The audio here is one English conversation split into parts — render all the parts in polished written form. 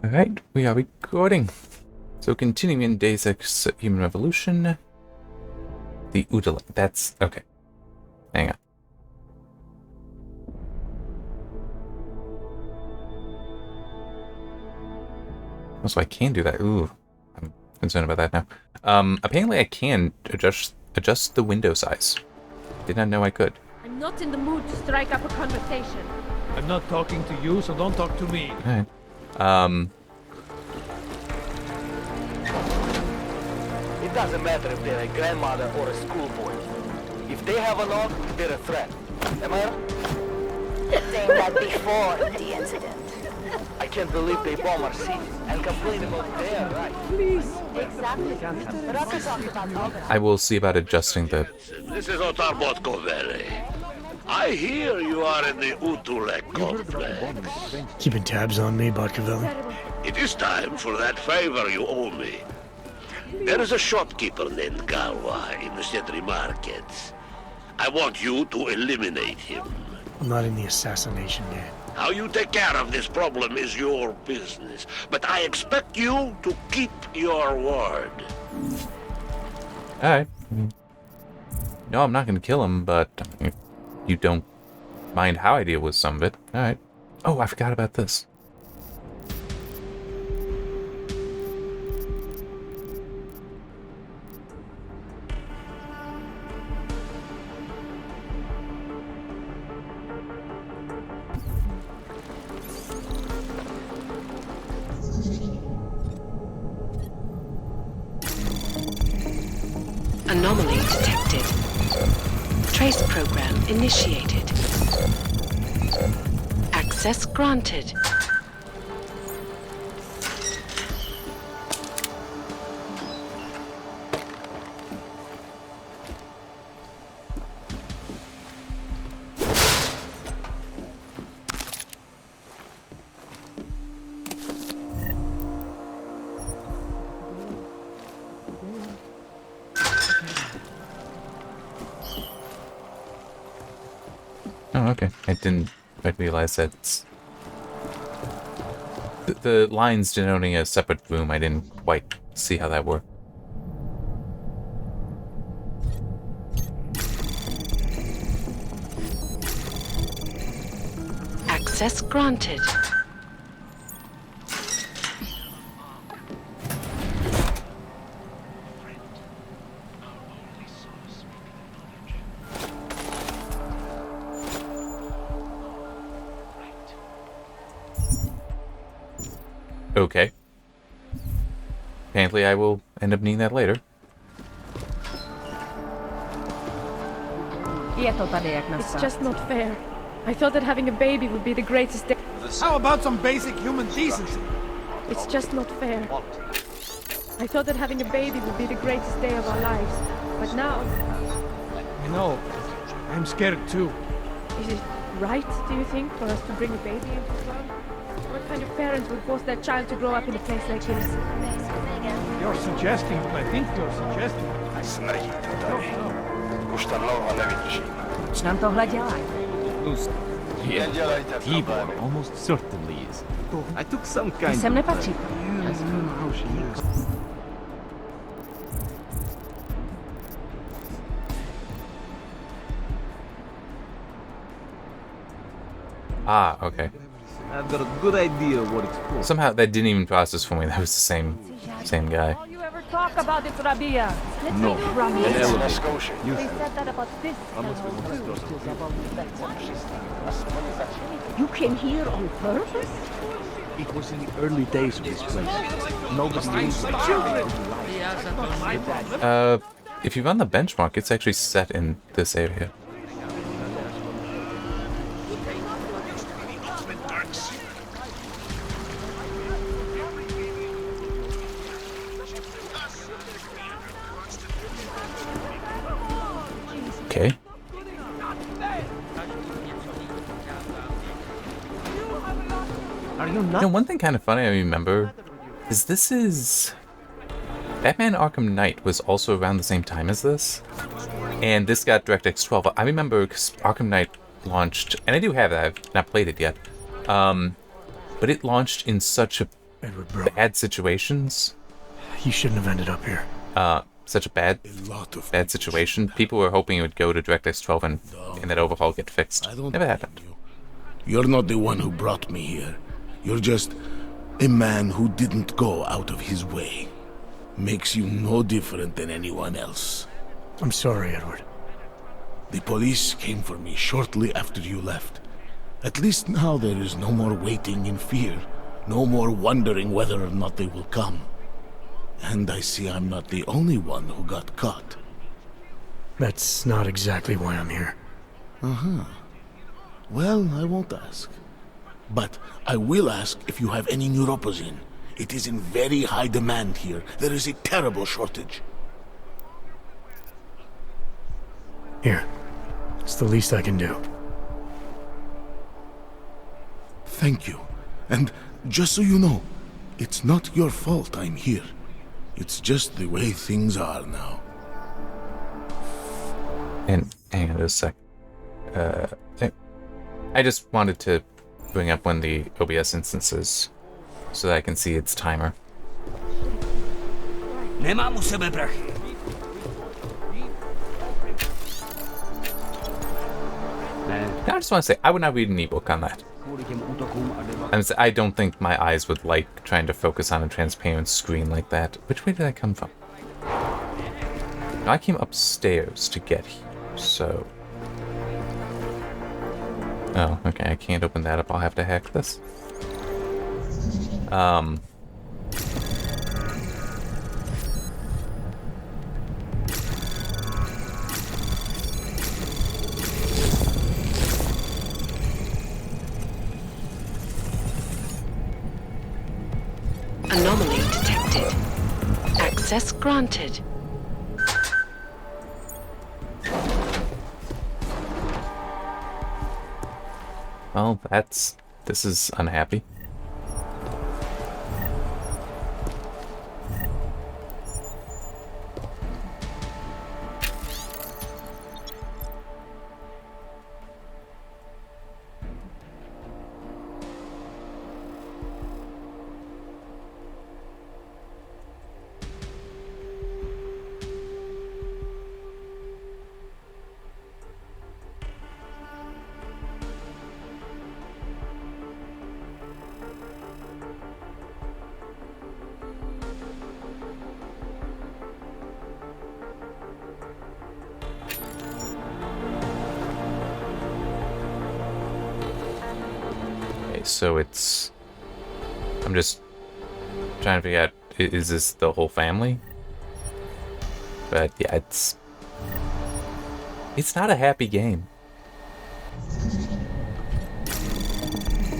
Alright, we are recording. So continuing in Deus Ex Human Revolution. The Udala. That's okay. Hang on. Also, I can do that. Ooh, I'm concerned about that now. Apparently I can adjust the window size. Did not know I could. I'm not in the mood to strike up a conversation. I'm not talking to you, so don't talk to me. Alright. It doesn't matter if they're a grandmother or a schoolboy. If they have a log, they're a threat. Am I right? Saying that before the incident. I can't believe they bomb our city and complain about their right. Exactly. Raka talked about organizing. I will see about adjusting the... This is Otar Botkovere. I hear you are in the Utulek complex. Keeping tabs on me, Barkoville. It is time for that favor you owe me. There is a shopkeeper named Galwa in the Cetri markets. I want you to eliminate him. I'm not in the assassination game. How you take care of this problem is your business, but I expect you to keep your word. Alright. No, I'm not going to kill him, but if you don't mind how I deal with some of it. Alright. Oh, I forgot about this. Anomaly detected. Trace program initiated. Access granted. Oh, okay. I didn't quite realize that the lines denoting a separate room. I didn't quite see how that worked. Access granted. Okay. Apparently I will end up needing that later. It's just not fair. I thought that having a baby would be the greatest day. How about some basic human decency? It's just not fair. I thought that having a baby would be the greatest day of our lives. But now, I know. I'm scared too. is it right, do you think, for us to bring a baby into the world? What kind of parents would force their child to grow up in a place like this? You're suggesting, I think you're suggesting. Proč nám tohle dělají? Tibor almost certainly is. I took some kind Sem nepatří. Ah, okay. I've got a good idea what it's for. Somehow that didn't even process for me. That was the same guy. All you ever talk about is Rabia. No, an elevator. They said that about this. You came here on purpose? It was in the early days of this place. Nobody knew. If you run the benchmark, it's actually set in this area. Okay. Are you You not? know, one thing kind of funny I remember is this is... Batman Arkham Knight was also around the same time as this. And this got DirectX 12. I remember because Arkham Knight launched, and I do have that, I've not played it yet. But it launched in such a Edward, bro. bad situations. You shouldn't have ended up here. Such a bad situation. People were hoping it would go to DirectX 12 and that overhaul get fixed. Never happened. You're not the one who brought me here. You're just a man who didn't go out of his way. Makes you no different than anyone else. I'm sorry, Edward. The police came for me shortly after you left. At least now there is no more waiting in fear. No more wondering whether or not they will come. And I see I'm not the only one who got caught. That's not exactly why I'm here. Uh-huh. Well, I won't ask. But I will ask if you have any neuropozyne. It is in very high demand here. There is a terrible shortage. Here. It's the least I can do. Thank you. And just so you know, it's not your fault I'm here. It's just the way things are now. And hang on a sec. I just wanted to bring up one of the OBS instances so that I can see its timer. I just want to say, I would not read an ebook on that. I don't think my eyes would like trying to focus on a transparent screen like that. Which way did I come from? I came upstairs to get here, so... Oh, okay, I can't open that up. I'll have to hack this. Anomaly detected. Access granted. Well, this is unhappy. So it's... I'm just trying to figure out, is this the whole family? But yeah, it's not a happy game.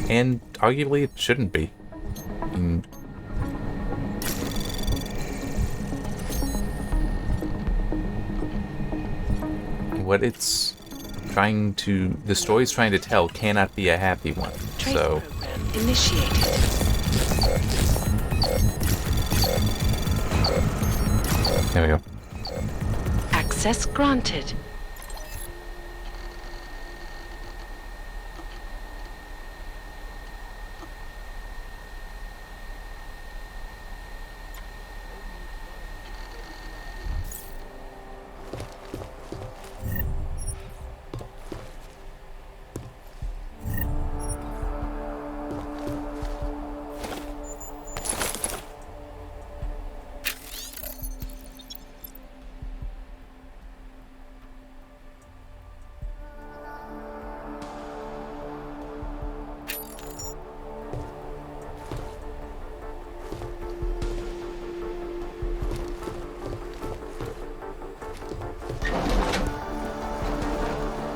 And arguably it shouldn't be. I mean, what it's trying to... the story it's trying to tell cannot be a happy one. So Initiated. there we go. Access granted.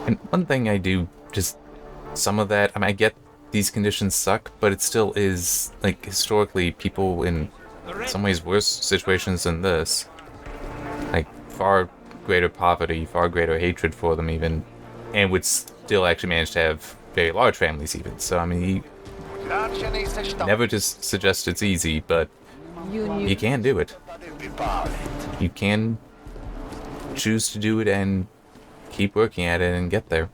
And one thing I do, just some of that, I mean, I get these conditions suck, but it still is, like, historically, people in some ways worse situations than this, like, far greater poverty, far greater hatred for them even, and would still actually manage to have very large families even. So, I mean, he never just suggest it's easy, but you can do it. You can choose to do it and keep working at it and get there.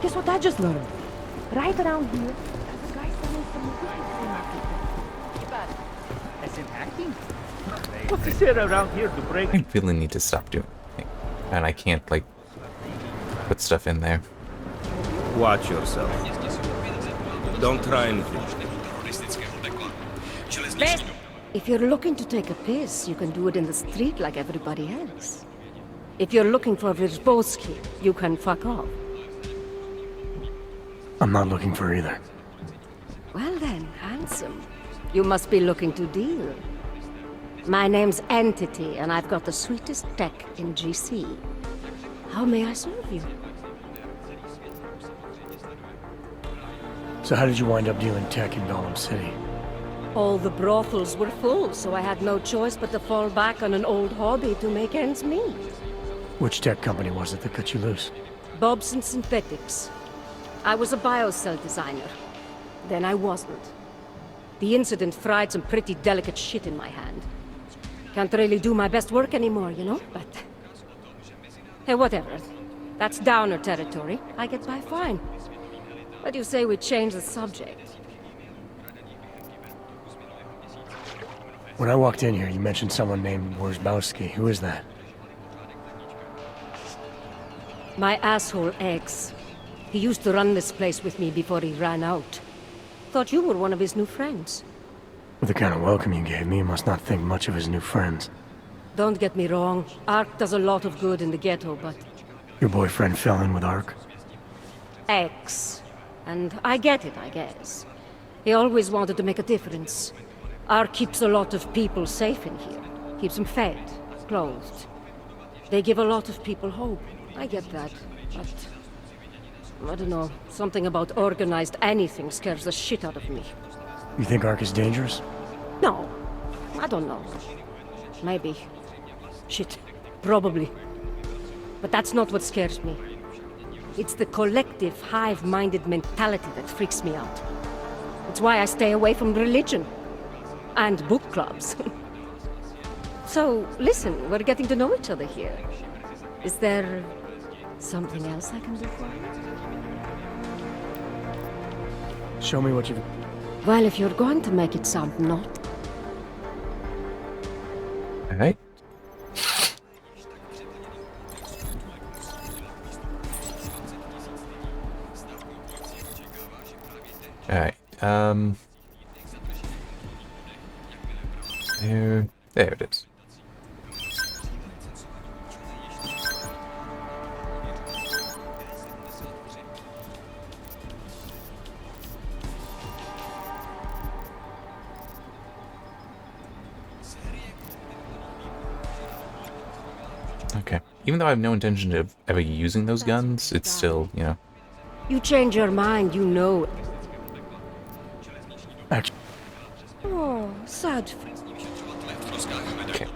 Guess what I just learned? Right around here, there's a guy selling some weapons. As in acting? What's he said around here to break? I really need to stop doing it. And I can't, like, put stuff in there. Watch yourself. Don't try anything. If you're looking to take a piss, you can do it in the street like everybody else. If you're looking for Virzbowski, you can fuck off. I'm not looking for either. Well then, handsome. You must be looking to deal. My name's Entity, and I've got the sweetest tech in GC. How may I serve you? So how did you wind up dealing tech in Gollum City? All the brothels were full, so I had no choice but to fall back on an old hobby to make ends meet. Which tech company was it that cut you loose? Bobson Synthetics. I was a biocell designer. Then I wasn't. The incident fried some pretty delicate shit in my hand. Can't really do my best work anymore, you know, but... Hey, whatever. That's downer territory. I get by fine. What do you say we change the subject? When I walked in here, you mentioned someone named Worzbowski. Who is that? My asshole ex. He used to run this place with me before he ran out. Thought you were one of his new friends. With the kind of welcome you gave me, you must not think much of his new friends. Don't get me wrong. Ark does a lot of good in the ghetto, but... Your boyfriend fell in with Ark? Ex. And I get it, I guess. He always wanted to make a difference. Ark keeps a lot of people safe in here. Keeps them fed, clothed. They give a lot of people hope. I get that, but... I don't know. Something about organized anything scares the shit out of me. You think Ark is dangerous? No. I don't know. Maybe. Shit. Probably. But that's not what scares me. It's the collective, hive-minded mentality that freaks me out. It's why I stay away from religion. And book clubs. So, listen, we're getting to know each other here. Is there... something else I can do for you? Show me what you've... Well, if you're going to make it sound not... Alright. Alright, there it is. Okay. Even though I have no intention of ever using those guns, it's still, you know. You change your mind, you know. Actually... Oh, sad. Okay.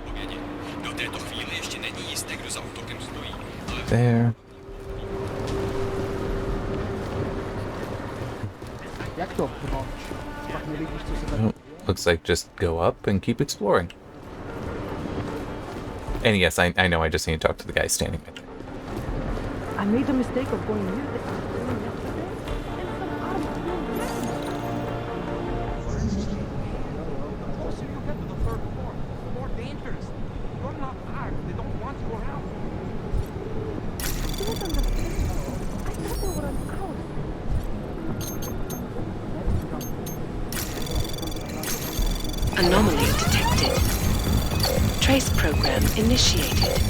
There. Oh, looks like just go up and keep exploring. And yes, I know I just need to talk to the guy standing right there. I made the mistake of going near the afternoon yesterday, and some You get to the third floor. More dangerous. You're not armed. They don't want you around. I don't understand. I thought they were an hour. Anomaly detected. Trace program initiated.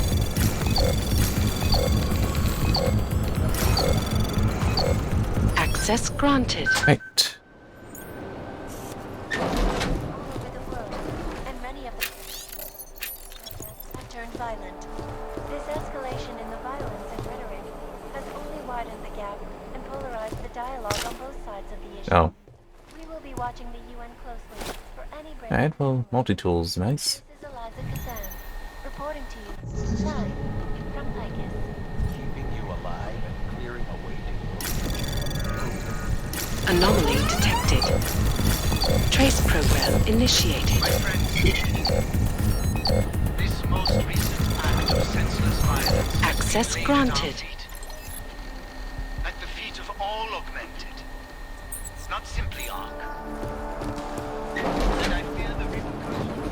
Access granted. Right. And many of them have turned violent. This escalation in the violence and rhetoric has only widened the gap and polarized the dialogue on both sides of the issue. Oh. We will be watching the UN closely for any break. Alright, well, multi-tool's nice. Reporting to you, live from Lycus. Keeping you alive and clearing a way to Anomaly detected. Trace program initiated. My friend, this most recent act of senseless violence. Access laid at granted. our feet. At the feet of all augmented. Not simply Ark. And I fear the repercussions.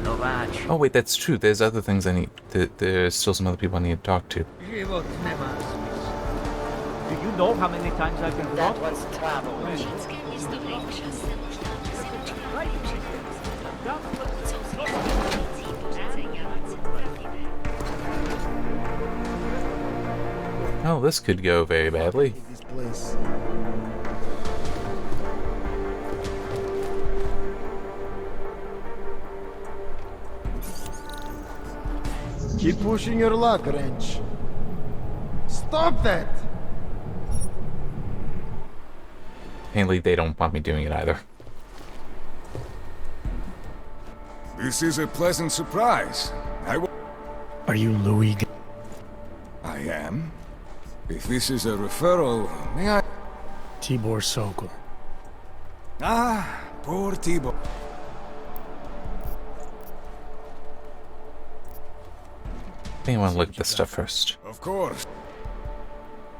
Novach. Oh wait, that's true. There's other things I need. There's still some other people I need to talk to. Život nemá smysl. Do you know how many times I've been That robbed? was travel. Oh, this could go very badly. This place. Keep pushing your luck, Wrench. Stop that! Apparently they don't want me doing it either. This is a pleasant surprise. Are you Louis? I am. If this is a referral, may I... Tibor Sokol. Ah, poor Tibor. I think I want to look at this stuff first. Of course.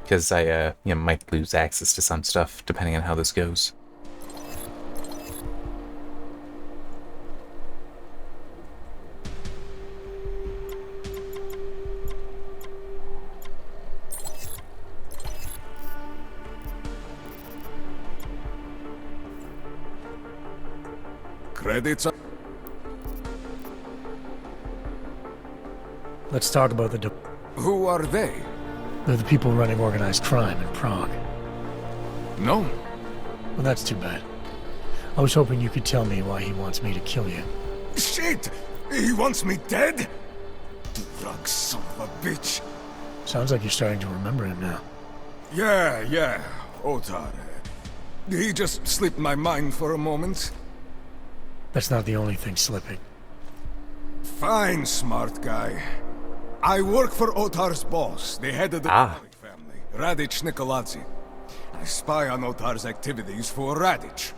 Because I, might lose access to some stuff, depending on how this goes. Credits. Let's talk about the... Who are they? They're the people running organized crime in Prague. No. Well, that's too bad. I was hoping you could tell me why he wants me to kill you. Shit! He wants me dead? Drug son of a bitch. Sounds like you're starting to remember him now. Yeah. Otar. He just slipped my mind for a moment. That's not the only thing slipping. Fine, smart guy. I work for Otar's boss, the head of the Radic family, Radic Nikoladze. I spy on Otar's activities for Radic.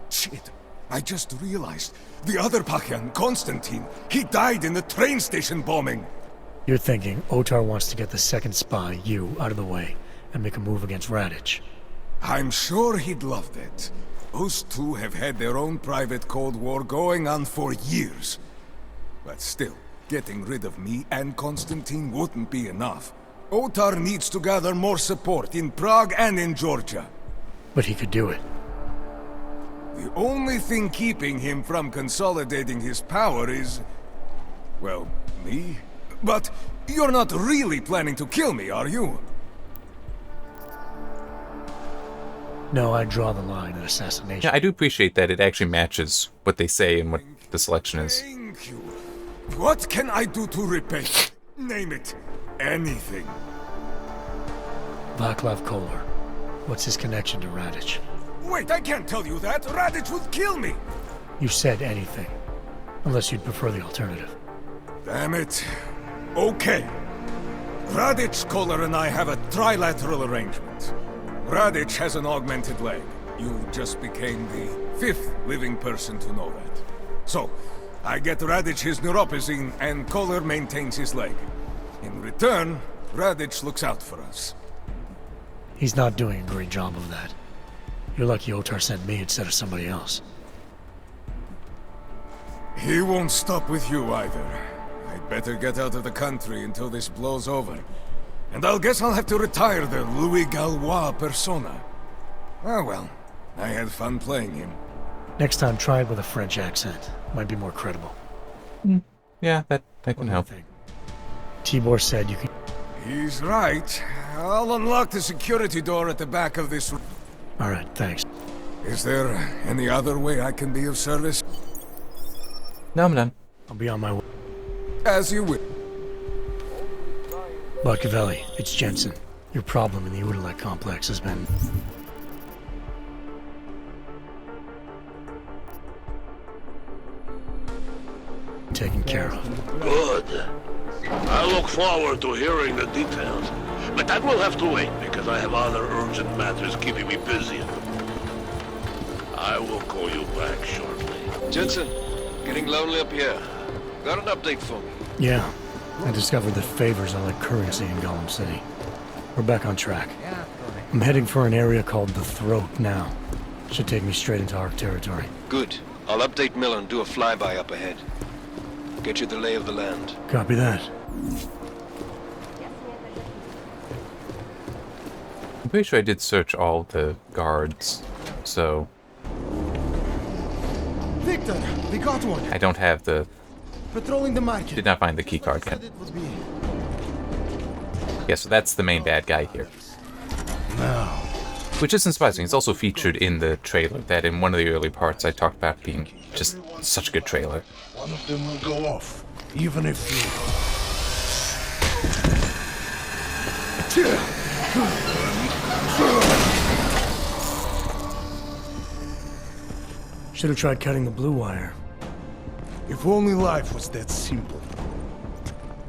Shit, I just realized. The other Pakyan, Konstantin, he died in the train station bombing. You're thinking Otar wants to get the second spy, you, out of the way, and make a move against Radic. I'm sure he'd love that. Those two have had their own private Cold War going on for years. But still, getting rid of me and Konstantin wouldn't be enough. Otar needs to gather more support in Prague and in Georgia. But he could do it. The only thing keeping him from consolidating his power is... well, me? But you're not really planning to kill me, are you? No, I draw the line at assassination. Yeah, I do appreciate that it actually matches what they say and what the selection is. Thank you. What can I do to repay? Name it. Anything. Vaclav Kolar. What's his connection to Radic? Wait, I can't tell you that. Radic would kill me. You said anything. Unless you'd prefer the alternative. Damn it. Okay. Radic, Kolar, and I have a trilateral arrangement. Radic has an augmented leg. You just became the 5th living person to know that. So, I get Radic his neuropathy, and Kolar maintains his leg. In return, Radic looks out for us. He's not doing a great job of that. You're lucky Otar sent me instead of somebody else. He won't stop with you either. I'd better get out of the country until this blows over. And I'll guess I'll have to retire the Louis Gallois persona. Ah well, I had fun playing him. Next time, try it with a French accent. Might be more credible. Yeah, that can help. Tibor said you could... He's right. I'll unlock the security door at the back of this room. Alright, thanks. Is there any other way I can be of service? No, I'm done. I'll be on my way. As you will. Barkavelli, it's Jensen. Your problem in the Udalek complex has been... taken care of. Good. I look forward to hearing the details. But that will have to wait, because I have other urgent matters keeping me busy at the moment. I will call you back shortly. Jensen, Getting lonely up here. Got an update for me? Yeah. I discovered that favors are like currency in Gollum City. We're back on track. I'm heading for an area called the Throat now. Should take me straight into Ark territory. Good. I'll update Miller and do a flyby up ahead. Get you the lay of the land. Copy that. I'm pretty sure I did search all the guards, so... Victor, we got one. I don't have the... Patrolling the market. Did not find the keycard yet. Yeah, so that's the main bad guy here. Now. Which isn't surprising. It's also featured in the trailer, that in one of the early parts I talked about being just such a good trailer. One of them will go off, even if you... Should have tried cutting the blue wire. If only life was that simple.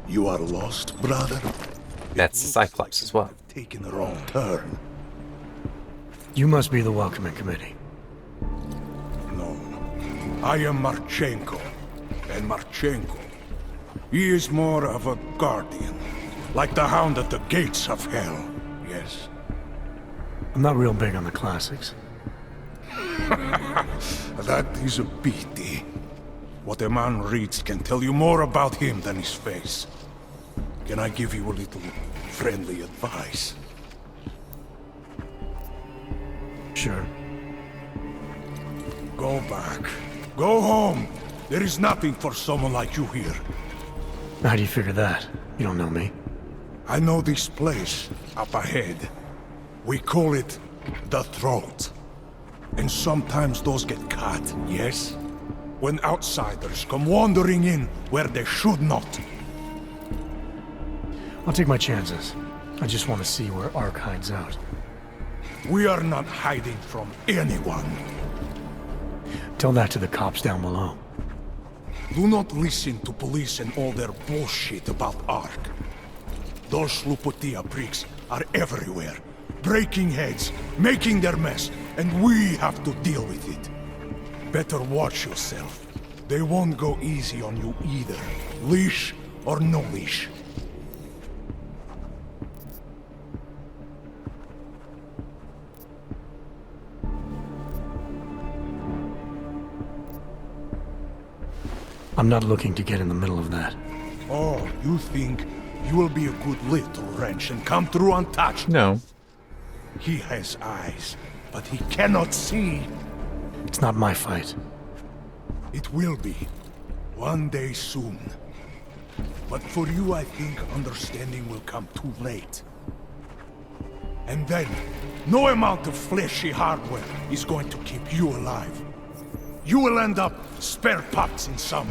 You are lost, brother. That's the Cyclops as well. Taking the wrong turn. You must be the welcoming committee. No. I am Marchenko. And Marchenko, he is more of a guardian. Like the hound at the gates of hell. Yes. I'm not real big on the classics. That is a pity. What a man reads can tell you more about him than his face. Can I give you a little friendly advice? Sure. Go back. Go home. There is nothing for someone like you here. How do you figure that? You don't know me. I know this place up ahead. We call it the Throat. And sometimes those get cut, yes? When outsiders come wandering in where they should not. I'll take my chances. I just want to see where Ark hides out. We are not hiding from anyone. Tell that to the cops down below. Do not listen to police and all their bullshit about Ark. Those Slupotia pricks are everywhere, breaking heads, making their mess, and we have to deal with it. Better watch yourself. They won't go easy on you either, leash or no leash. I'm not looking to get in the middle of that. Oh, you think you will be a good little wrench and come through untouched? No. He has eyes, but he cannot see. It's not my fight. It will be. One day soon. But for you, I think understanding will come too late. And then, no amount of fleshy hardware is going to keep you alive. You will end up spare parts in some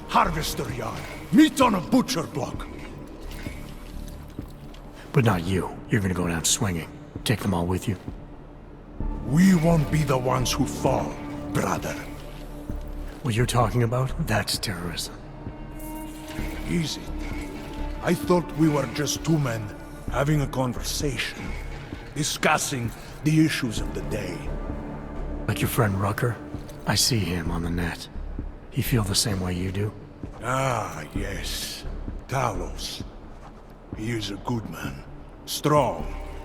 harvester yard, meat on a butcher block. But not you. You're gonna go down swinging. Take them all with you. We won't be the ones who fall, brother. What you're talking about, that's terrorism. Easy. I thought we were just two men having a conversation, discussing the issues of the day. Like your friend Rucker? I see him on the net. He feel the same way you do? Ah, yes. Talos. He is a good man. Strong,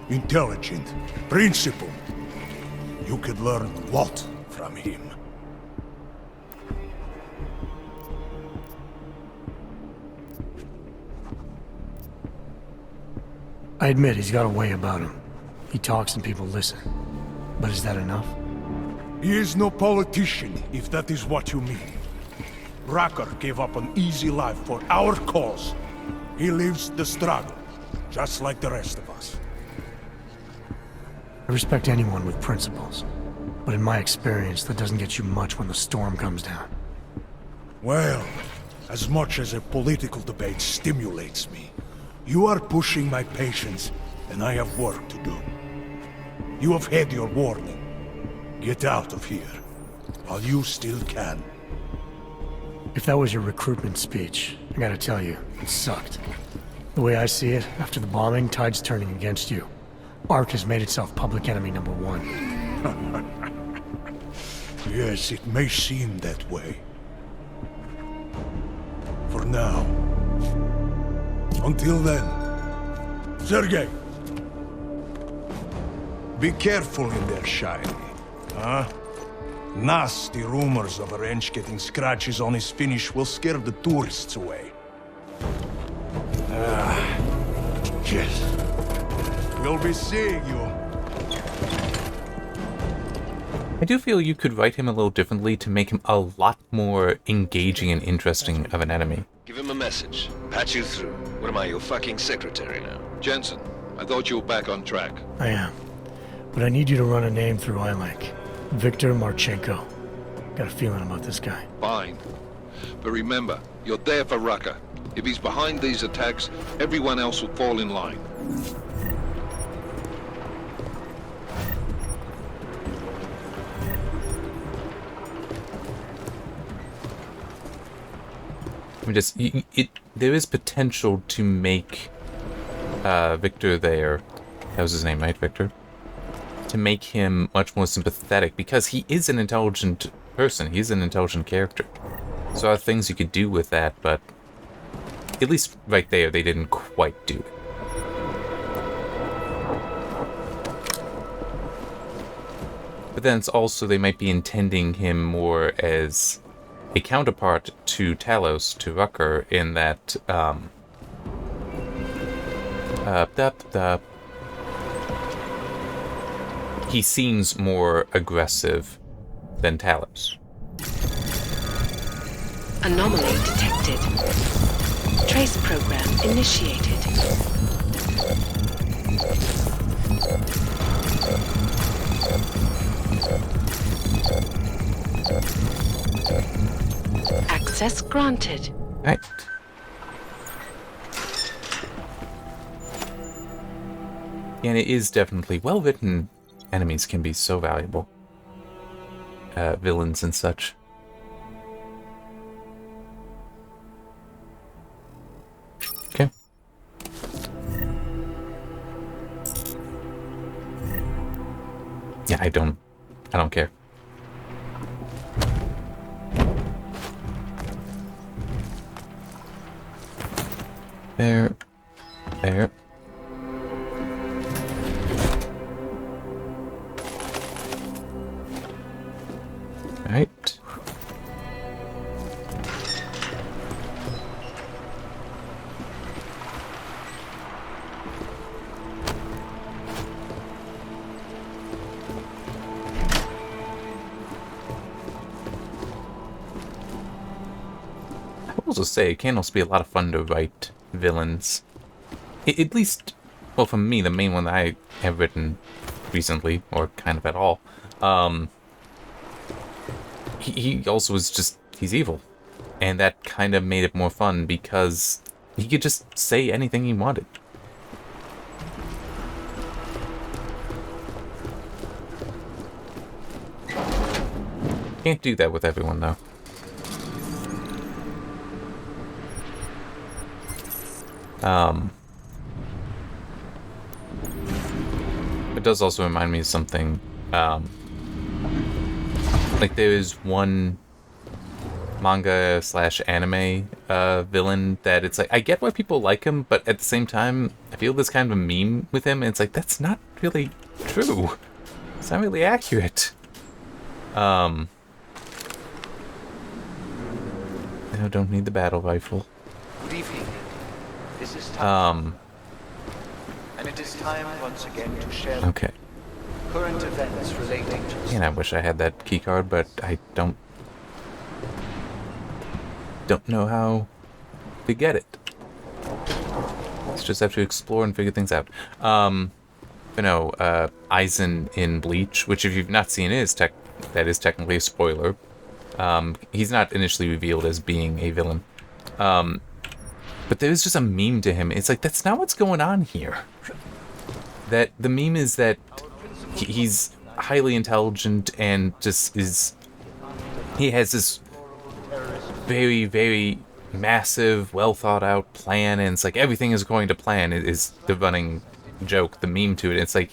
intelligent, principled. You could learn a lot from him. I admit he's got a way about him. He talks and people listen. But is that enough? He is no politician, if that is what you mean. Rucker gave up an easy life for our cause. He lives the struggle, just like the rest of us. I respect anyone with principles. But in my experience, that doesn't get you much when the storm comes down. Well, as much as a political debate stimulates me, you are pushing my patience, and I have work to do. You have had your warning. Get out of here, while you still can. If that was your recruitment speech, I gotta tell you, it sucked. The way I see it, after the bombing, tide's turning against you. Ark has made itself public enemy number one. Yes, it may seem that way. now. Until then, Sergei, be careful in there, Shiny. Huh? Nasty rumors of a wrench getting scratches on his finish will scare the tourists away. Yes. We'll be seeing you. I do feel you could write him a little differently to make him a lot more engaging and interesting of an enemy. Give him a message. Patch you through. What am I, your fucking secretary now? Jensen, I thought you were back on track. I am. But I need you to run a name through ILAC. Victor Marchenko. Got a feeling about this guy. Fine. But remember, you're there for Rucker. If he's behind these attacks, everyone else will fall in line. There is potential to make Victor there, that was his name, right, Victor? To make him much more sympathetic, because he is an intelligent person, he's an intelligent character. So there are things you could do with that, but at least right there, they didn't quite do it. But then it's also, they might be intending him more as a counterpart to Talos, to Rucker, in that, he seems more aggressive than Talos. Anomaly detected. Trace program initiated. Access granted. Right. And it is definitely well-written. Enemies can be so valuable. Villains and such. Okay. Yeah, I don't care. There. Right. I will also say, it can also be a lot of fun to write villains. At least, well, for me, the main one that I have written recently, or kind of at all, he also was just, he's evil. And that kind of made it more fun because he could just say anything he wanted. Can't do that with everyone, though. It does also remind me of something, like there is one manga / anime villain that it's like, I get why people like him, but at the same time, I feel there's kind of a meme with him, and it's like, that's not really true. It's not really accurate. No, don't need the battle rifle. Good evening. This is time. And it is time once again to share Okay. current events relating to And I wish I had that keycard, but I don't know how to get it. Let's just have to explore and figure things out. But no, Aizen in Bleach, which if you've not seen that is technically a spoiler. He's not initially revealed as being a villain. But there's just a meme to him. It's like, that's not what's going on here. That the meme is that he's highly intelligent and just he has this very, very massive, well thought out plan, and it's like everything is going to plan is the running joke, the meme to it. It's like,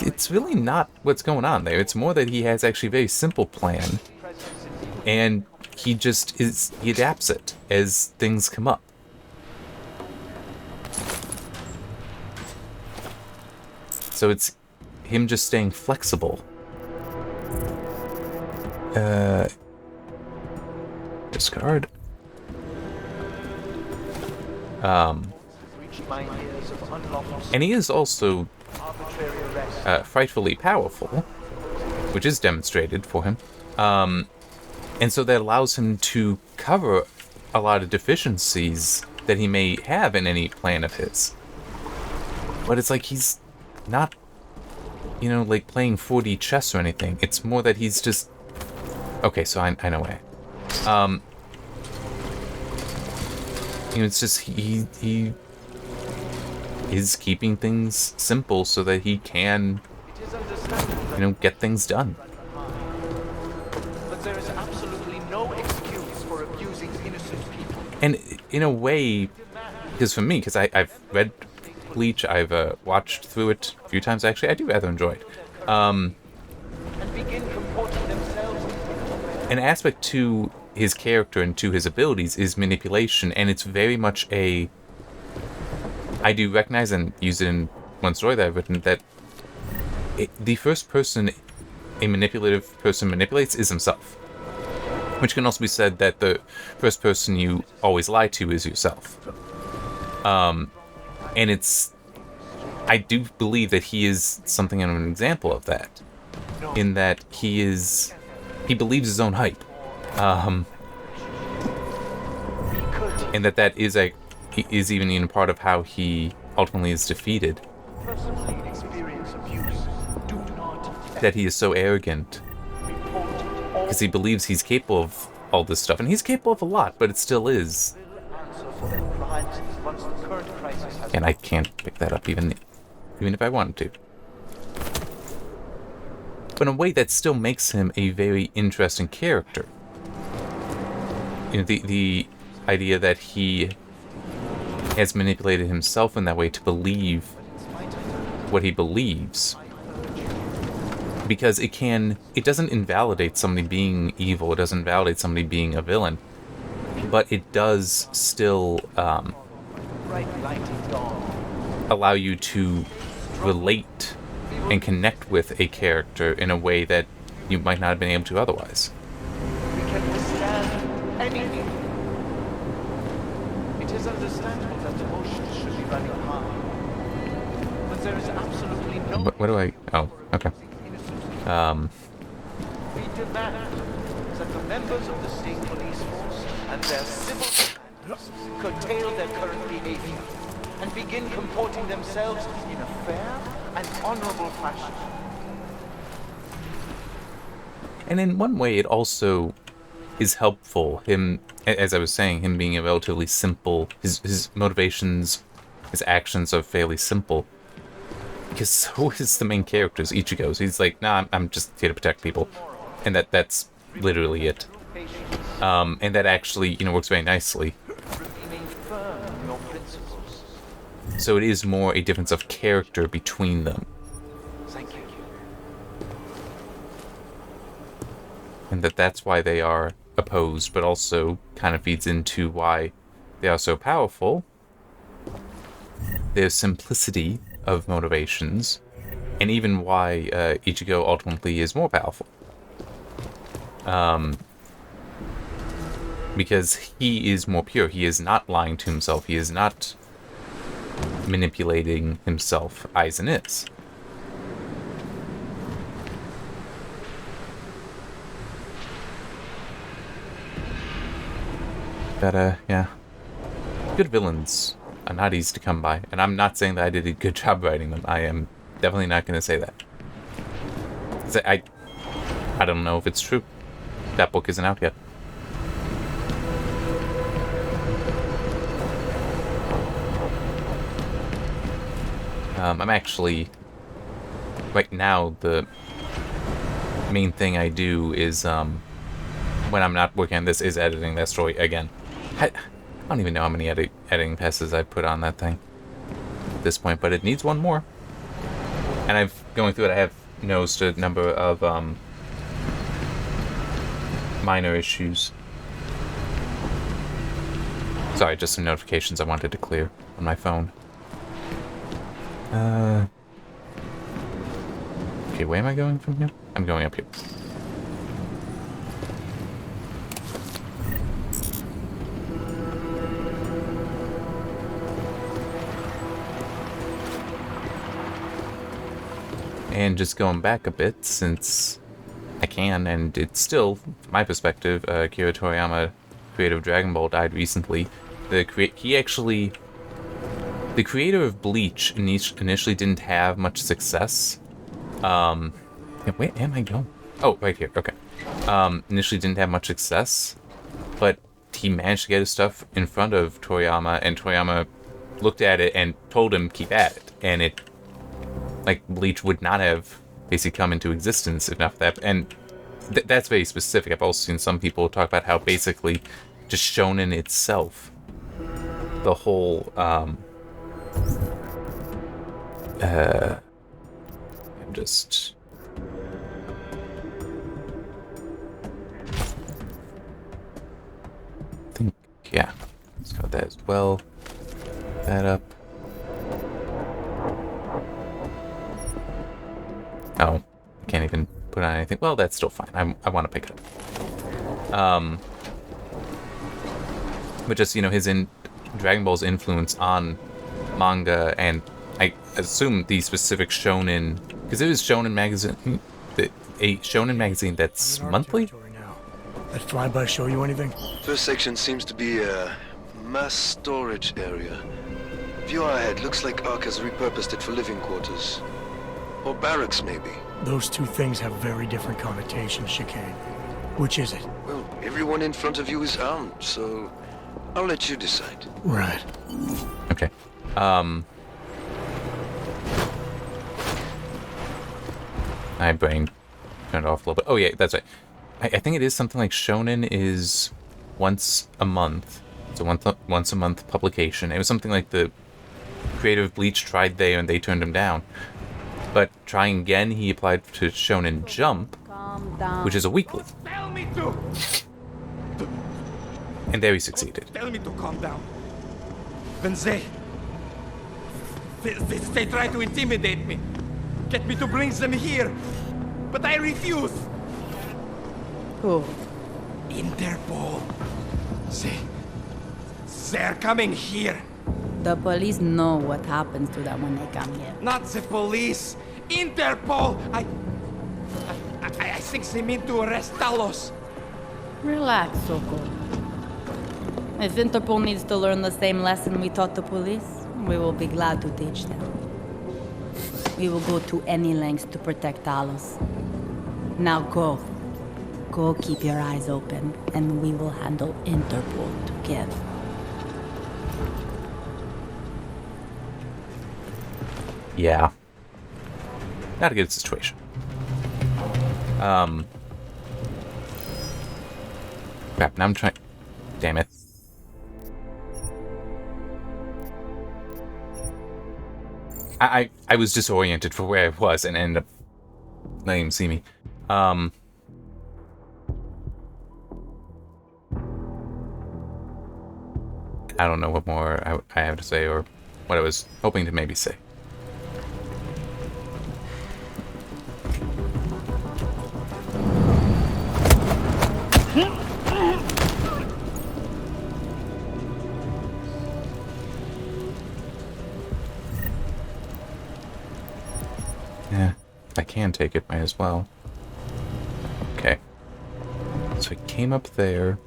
it's really not what's going on there. It's more that he has actually a very simple plan And he adapts it as things come up. So it's him just staying flexible. Discard. And he is also frightfully powerful, which is demonstrated for him. And so that allows him to cover a lot of deficiencies that he may have in any plan of his. But it's like he's not, like playing 4D chess or anything. It's more that he's just... Okay, so I know why. It's just he is keeping things simple so that he can, get things done. But there is absolutely no excuse for abusing innocent people. And in a way, because for me, because I've read Bleach, I've watched through it a few times actually, I do rather enjoy it. And begin comporting themselves. An aspect to his character and to his abilities is manipulation, and it's very much I do recognize and use it in one story that I've written that the first person a manipulative person manipulates is himself. Which can also be said that the first person you always lie to is yourself. And I do believe that he is something of an example of that. In that he believes his own hype. And that is even in part of how he ultimately is defeated. That he is so arrogant. Because he believes he's capable of all this stuff. And he's capable of a lot, but it still is. And I can't pick that up even if I wanted to. But in a way that still makes him a very interesting character. The idea that he has manipulated himself in that way to believe what he believes. Because it doesn't invalidate somebody being evil, it doesn't invalidate somebody being a villain, but it does still allow you to relate and connect with a character in a way that you might not have been able to otherwise. We can withstand anything. It is understandable that emotions should be running high, but there is absolutely no... What do I... Oh, okay. We demand that the members of the state police force and their civil servants curtail their current behavior and begin comporting themselves in a fair and honorable fashion. And in one way, it also is helpful, as I was saying, him being a relatively simple, his motivations, his actions are fairly simple. Because so is the main character's Ichigo's. He's like, nah, I'm just here to protect people. And that's literally it. And that actually, works very nicely. So it is more a difference of character between them. Thank you. And that's why they are opposed, but also kind of feeds into why they are so powerful. Their simplicity of motivations, and even why Ichigo ultimately is more powerful. Because he is more pure. He is not lying to himself. He is not manipulating himself. Aizen is. But, yeah. Good villains are not easy to come by. And I'm not saying that I did a good job writing them. I am definitely not going to say that. I don't know if it's true. That book isn't out yet. I'm actually... Right now, the main thing I do is, when I'm not working on this, is editing that story again. I don't even know how many editing passes I've put on that thing at this point, but it needs one more. And going through it, I have noticed a number of minor issues. Sorry, just some notifications I wanted to clear on my phone. Okay, where am I going from here? I'm going up here. And just going back a bit, since I can, and it's still, from my perspective, Akira Toriyama, creator of Dragon Ball, died recently. The creator of Bleach initially didn't have much success. Yeah, where am I going? Oh, right here, okay. Initially didn't have much success, but he managed to get his stuff in front of Toriyama, and Toriyama looked at it and told him keep at it, and it, like, Bleach would not have basically come into existence if not for that, and that's very specific. I've also seen some people talk about how basically just shonen itself, the whole, I'm just... I think, yeah, let's go with that as well. That up. Oh, can't even put on anything. Well, that's still fine. I want to pick it up. But just, you know, his Dragon Ball's influence on manga, and I assume the specific shonen, because it was shonen magazine, a shonen magazine that's monthly. That flyby show you anything? First section seems to be a mass storage area. View ahead. Looks like Ark has repurposed it for living quarters. Or barracks, maybe. Those two things have very different connotations, Chicane. Which is it? Well, everyone in front of you is armed, so I'll let you decide. Right. Okay. My brain turned off a little bit. Oh yeah, that's right. I think it is something like Shonen is once a month. It's a once a month publication. It was something like the creator of Bleach tried there and they turned him down. But trying again, he applied to Shonen Jump, which is a weekly. Tell me to! And there he succeeded. Tell me to calm down. When they try to intimidate me, get me to bring them here, but I refuse. Who? Interpol. They're coming here. The police know what happens to them when they come here. Not the police. Interpol. I think they mean to arrest Talos. Relax, Soko. If Interpol needs to learn the same lesson we taught the police, we will be glad to teach them. We will go to any lengths to protect Talos. Now go. Go keep your eyes open, and we will handle Interpol together. Yeah. Not a good situation. Crap, now I'm trying... Damn it. I was disoriented for where I was and ended up letting him see me. I don't know what more I have to say or what I was hoping to maybe say. Yeah, if I can take it, might as well. Okay. So I came up there.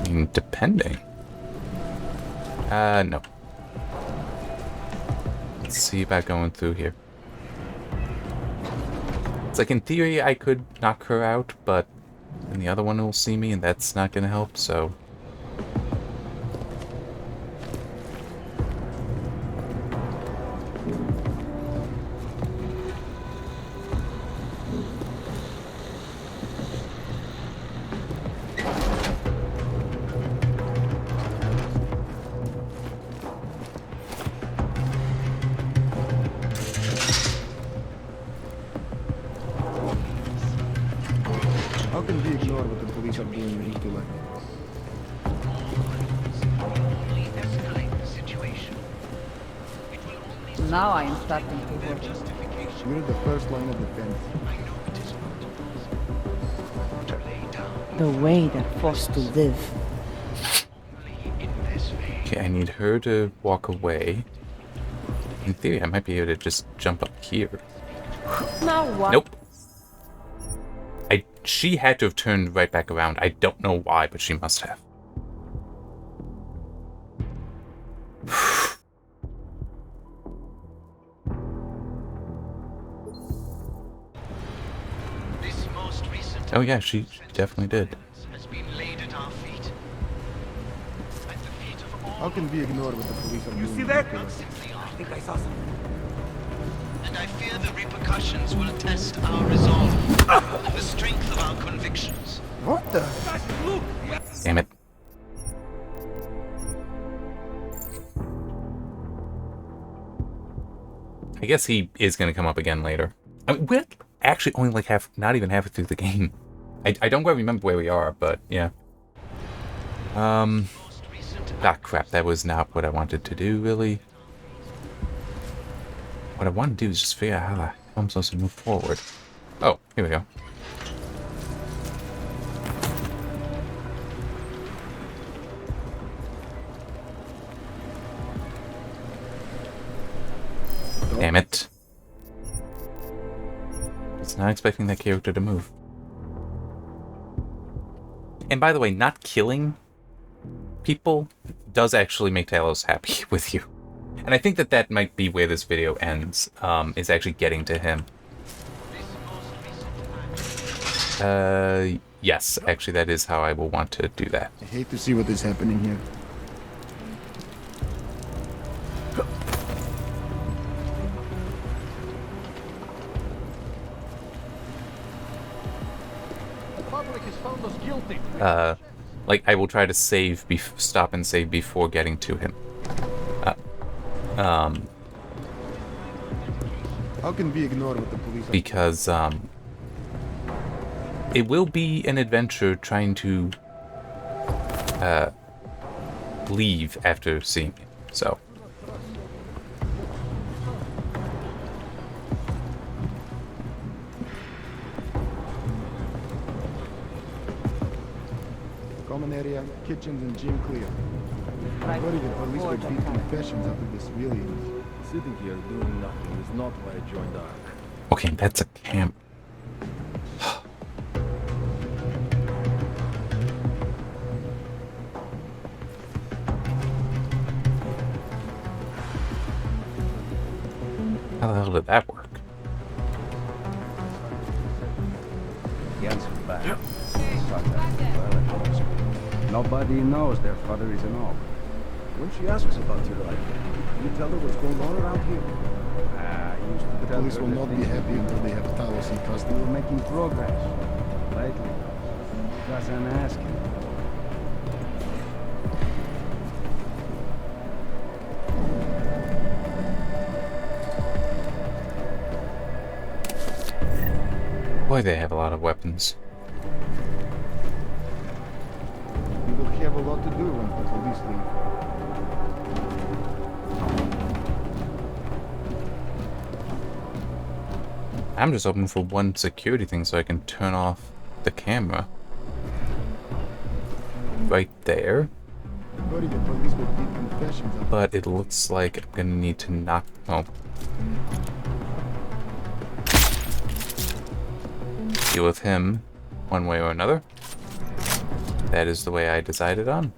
I mean, depending. No. Let's see about going through here. It's like, in theory, I could knock her out, but then the other one will see me, and that's not gonna help, so... can we ignore what the police are doing in Italy? Now I am starting to work. We're the first line of defense. The way they're forced to live. Okay, I need her to walk away. In theory, I might be able to just jump up here. Now what? Nope. She had to have turned right back around. I don't know why, but she must have. Oh yeah, she definitely did. How can we ignore what the police are doing? You see that? I think I saw something. And I fear the repercussions will test our resolve and the strength of our convictions. What the? Damn it. I guess he is going to come up again later. I mean, we're actually only like not even halfway through the game. I don't quite remember where we are, but yeah. Ah, crap, that was not what I wanted to do, really. What I want to do is just figure out how I'm supposed to move forward. Oh, here we go. Damn it. I was not expecting that character to move. And by the way, not killing people does actually make Talos happy with you. And I think that might be where this video ends, is actually getting to him. Yes, actually that is how I will want to do that. I hate to see what is happening here. The public has found us guilty. Like, I will try to stop and save before getting to him. How can we ignore what the police are doing? Because, it will be an adventure trying to, leave after seeing me, so. Common area, kitchens, and gym clear. Right. Worried the police would beat confessions after this wheeling. Sitting here doing nothing is not why I joined ARC. Okay, that's a camp. How the hell did that work? Against the back. Nobody knows their father is an orc. When she asks about your life, you tell her what's going on around here. I used to The tell police her will that not be things happy until they have Talos in we custody. were making progress. Lately, doesn't ask him. Boy, they have a lot of weapons. We will have a lot to do once the police leave. I'm just hoping for one security thing so I can turn off the camera. Right there. Worried the police would beat confessions after But it looks like I'm gonna need to knock. Oh. Deal with him one way or another. That is the way I decided on.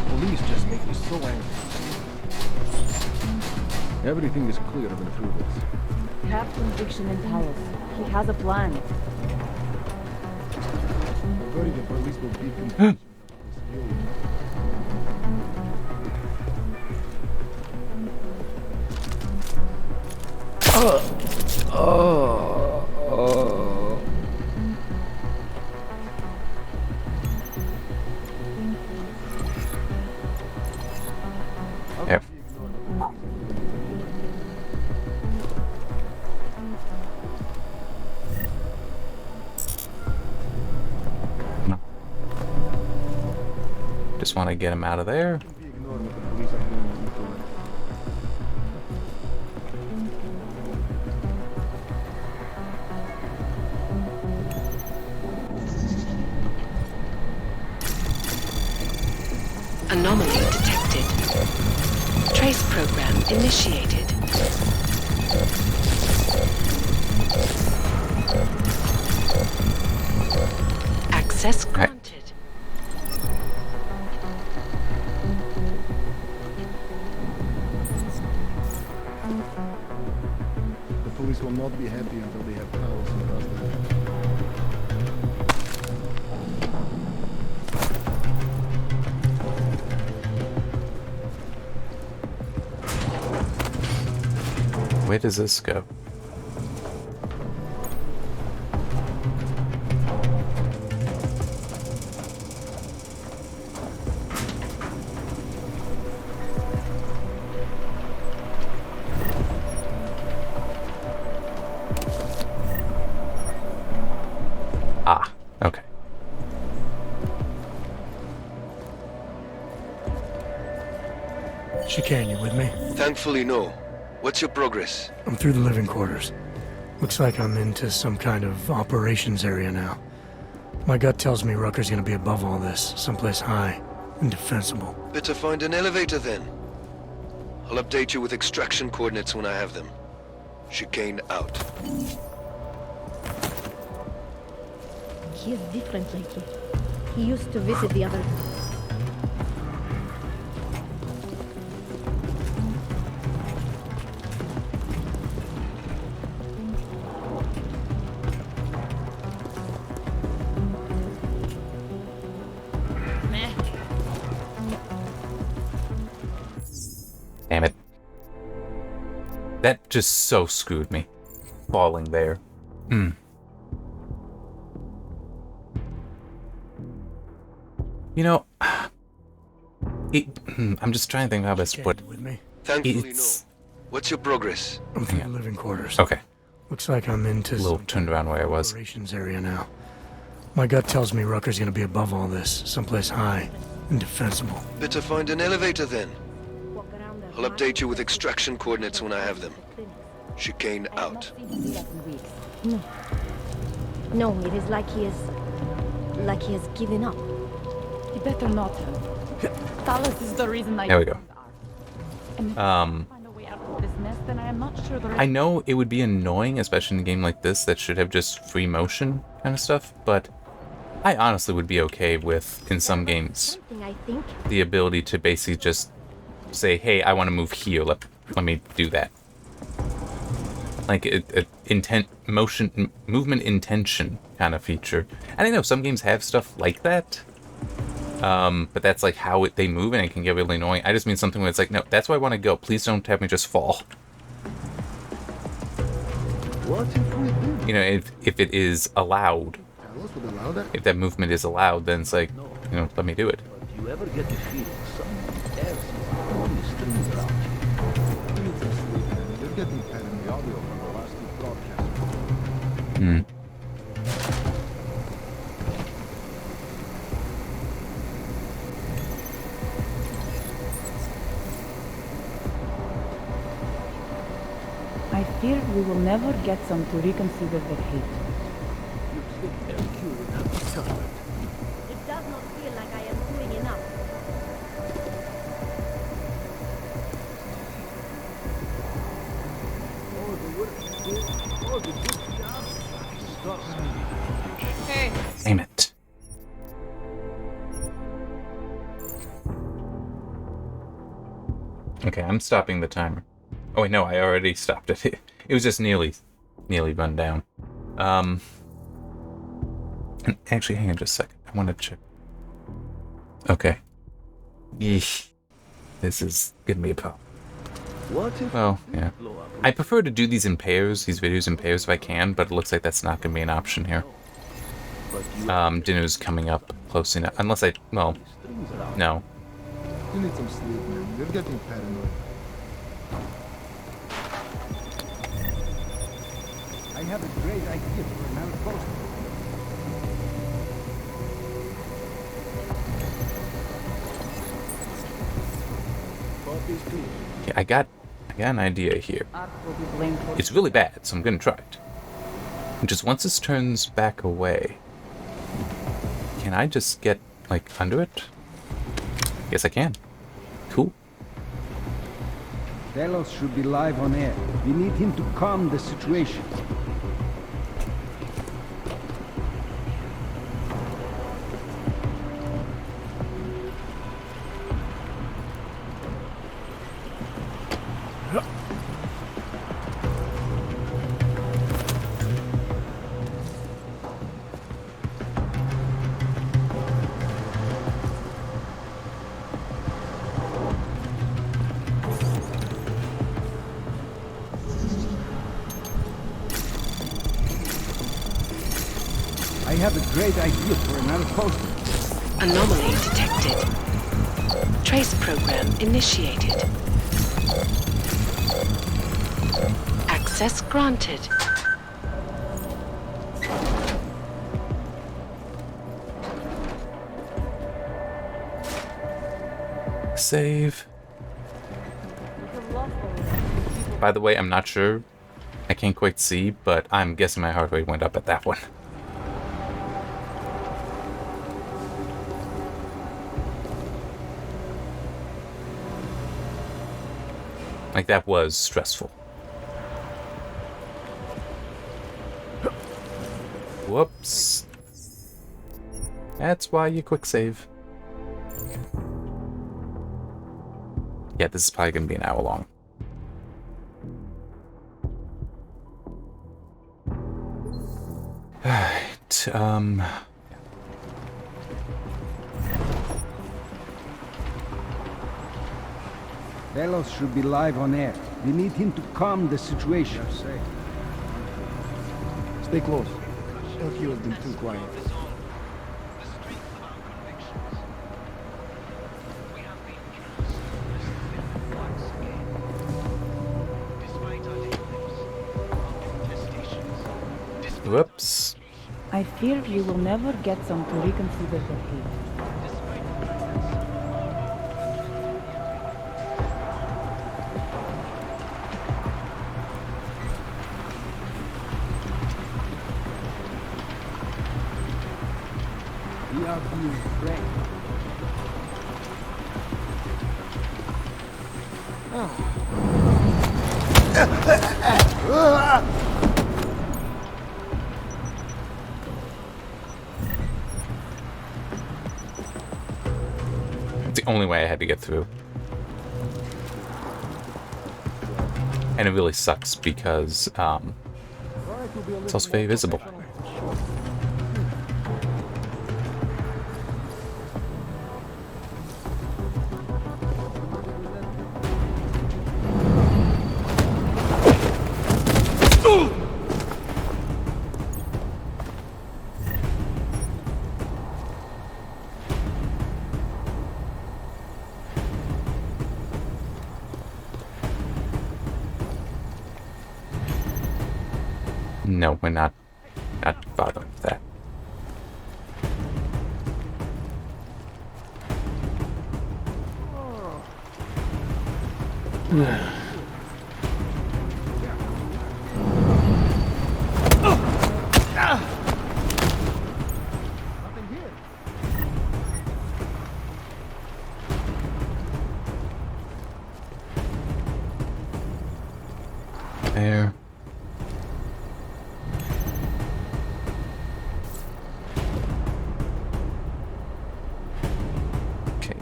Police just make me so angry. Everything is clear of improvements. Have conviction in Talos. He has a plan. worried the police will beat confessions. Yep. Just want to get him out of there. Ignore what the police are doing with you. Anomaly detected. Trace program initiated. Access granted. The police will not be happy until they have powers in Roswell. Where does this go? Ah, okay. Chicane, you with me? Thankfully, no. What's your progress? I'm through the living quarters. Looks like I'm into some kind of operations area now. My gut tells me Rucker's gonna be above all this, someplace high and defensible. Better find an elevator then. I'll update you with extraction coordinates when I have them. Chicane out. He is different lately. He used to visit the other... Damn it. That just so screwed me. Falling there. You know, I'm just trying to think how best to put it. Thankfully, no. What's your progress? I'm through the living quarters. Okay. Looks like I'm into A little turned around where I was. operations area now. My gut tells me Rucker's gonna be above all this, someplace high and defensible. Better find an elevator then. I'll update you with extraction coordinates when I have them. Chicane out. No. No, it is like he is... like he has given up. You better not. Talos is the reason I... There we go. This mess, then I am not sure the rest... I know it would be annoying, especially in a game like this that should have just free motion kind of stuff, but I honestly would be okay with, in some games, the ability to basically just say, hey, I want to move here, let me do that. Like movement intention kind of feature. And I know some games have stuff like that, but that's like how they move, and it can get really annoying. I just mean something where it's like, no, that's where I want to go. Please don't have me just fall. What if we did? You know, if it is allowed, Talos would allow that? if that movement is allowed, then it's like, you know, let me do it. Do you ever get the feeling someone else is pulling the strings around you? You need some sleep, man. You're getting fed in the audio from the last two broadcasts. Hmm. I fear we will never get some to reconsider their hate. You think LQ would have the time? It does not feel like I am doing enough. Oh, the work you did. Oh, the good job. Stop. Hey. Damn it. Okay, I'm stopping the timer. Oh wait, no, I already stopped it. It was just nearly run down. Actually, hang on just a second. I want to check. Okay. Yeesh. This is gonna be a problem. What if Well, yeah. I prefer to do these in pairs, these videos in pairs if I can, but it looks like that's not gonna be an option here. Dinner's coming up close enough. Unless I, well, no. You need some sleep, man. You're getting paranoid. I have a great idea for an outpost. Okay, I got an idea here. It's really bad, so I'm gonna try it. Just once this turns back away, can I just get, like, under it? Yes, I can. Cool. Delos should be live on air. We need him to calm the situation. I have a great idea for another poster. Anomaly detected. Trace program initiated. Access granted. Save. By the way, I'm not sure. I can't quite see, but I'm guessing my heart rate went up at that one. Like, that was stressful. Whoops. That's why you quick save. Yeah, this is probably gonna be an hour long. Alright, Delos should be live on air. We need him to calm the situation. Stay close. LQ has been too quiet. Whoops. I fear you will never get some to reconsider the case. We are being pranked. It's the only way I had to get through. And it really sucks because it's also very visible. No, we're not bothering with that. There.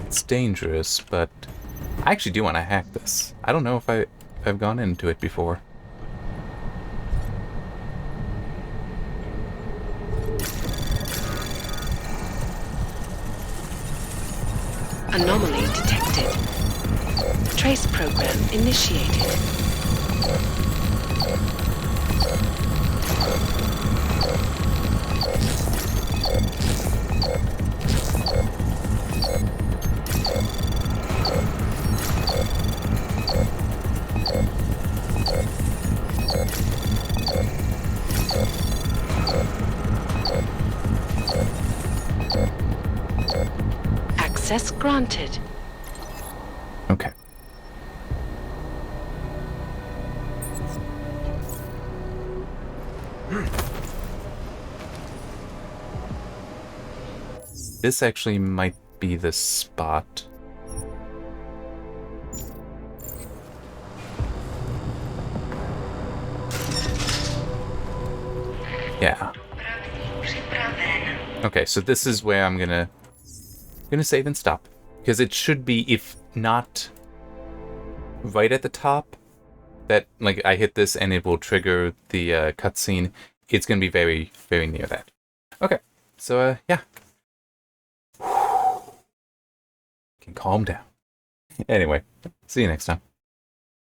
It's dangerous, but I actually do want to hack this. I don't know if I've gone into it before. Anomaly detected. Trace program initiated. Access granted. Okay. this actually might be the spot. Yeah. Okay, so this is where I'm gonna save and stop, because it should be, if not right at the top, that like I hit this and it will trigger the cutscene. It's gonna be very, very near that. Okay, so yeah, can calm down. Anyway, see you next time.